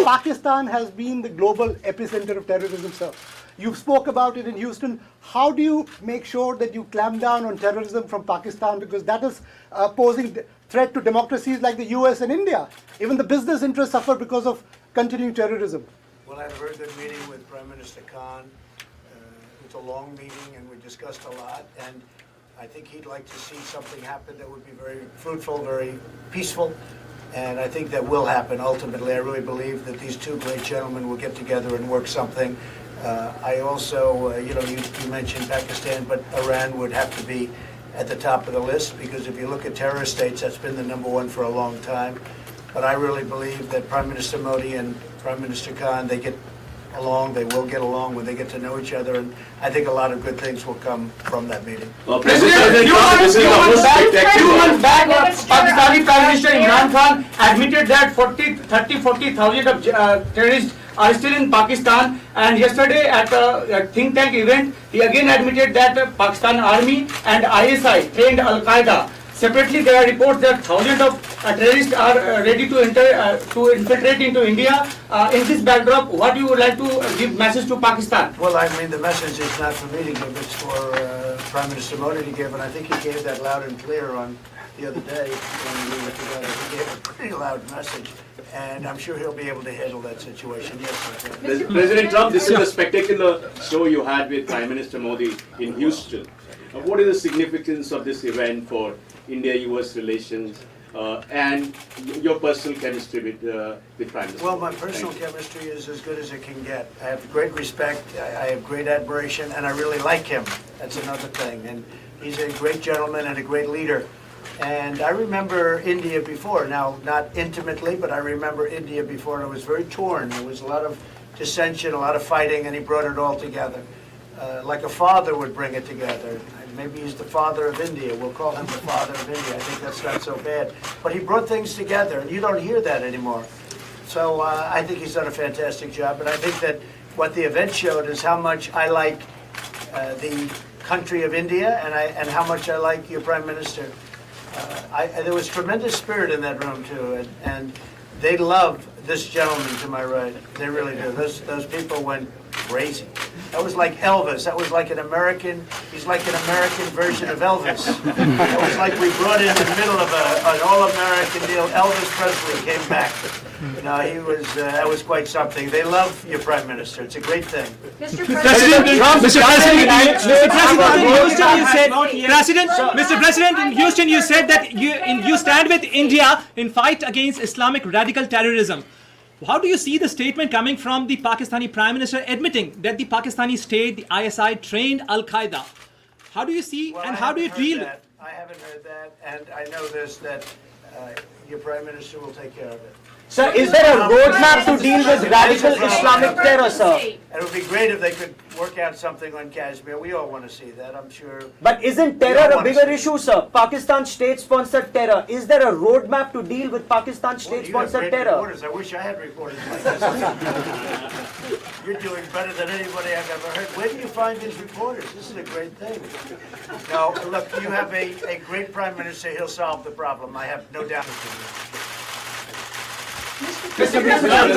Pakistan has been the global epicenter of terrorism, sir. You spoke about it in Houston. How do you make sure that you clamp down on terrorism from Pakistan? Because that is posing threat to democracies like the US and India. Even the business interests suffer because of continuing terrorism. Well, I had a very good meeting with Prime Minister Khan. It was a long meeting, and we discussed a lot. And I think he'd like to see something happen that would be very fruitful, very peaceful. And I think that will happen ultimately. I really believe that these two great gentlemen will get together and work something. I also, you mentioned Pakistan, but Iran would have to be at the top of the list, because if you look at terrorist states, that's been the #1 for a long time. But I really believe that Prime Minister Modi and Prime Minister Khan, they get along, they will get along when they get to know each other, and I think a lot of good things will come from that meeting. President, few months back, Pakistani Prime Minister Imran Khan admitted that 40,000 of terrorists are still in Pakistan, and yesterday at a think tank event, he again admitted that Pakistan Army and ISI trained Al-Qaeda. Separately, there are reports that thousands of terrorists are ready to infiltrate into India. In this backdrop, what you would like to give message to Pakistan? Well, I mean, the message is not for me to give, it's for Prime Minister Modi to give, and I think he gave that loud and clear on the other day when we were together. He gave a pretty loud message, and I'm sure he'll be able to handle that situation. Yes, President Trump, this is a spectacular show you had with Prime Minister Modi in Houston. What is the significance of this event for India-US relations and your personal chemistry with Prime Minister? Well, my personal chemistry is as good as it can get. I have great respect, I have great admiration, and I really like him. That's another thing. And he's a great gentleman and a great leader. And I remember India before, now not intimately, but I remember India before, and it was very torn. There was a lot of dissension, a lot of fighting, and he brought it all together. Like a father would bring it together. Maybe he's the father of India. We'll call him the father of India. I think that's not so bad. But he brought things together, and you don't hear that anymore. So I think he's done a fantastic job. And I think that what the event showed is how much I like the country of India, and how much I like your Prime Minister. There was tremendous spirit in that room, too. And they love this gentleman to my right. They really do. Those people went crazy. That was like Elvis. That was like an American, he's like an American version of Elvis. That was like we brought in the middle of an all-American deal. Elvis Presley came back. No, he was, that was quite something. They love your Prime Minister. It's a great thing. Mr. President, in Houston, you said that you stand with India in fight against Islamic radical terrorism. How do you see the statement coming from the Pakistani Prime Minister admitting that the Pakistani state, the ISI, trained Al-Qaeda? How do you see and how do you deal with it? I haven't heard that, and I know this, that your Prime Minister will take care of it. Sir, is there a roadmap to deal with radical Islamic terror, sir? It would be great if they could work out something on Kashmir. We all want to see that, I'm sure. But isn't terror a bigger issue, sir? Pakistan state-sponsored terror. Is there a roadmap to deal with Pakistan state-sponsored terror? Reporters. I wish I had reporters like this. You're doing better than anybody I've ever heard. Where do you find these reporters? This is a great thing. No, look, you have a great Prime Minister. He'll solve the problem. I have no doubt. Mr. President,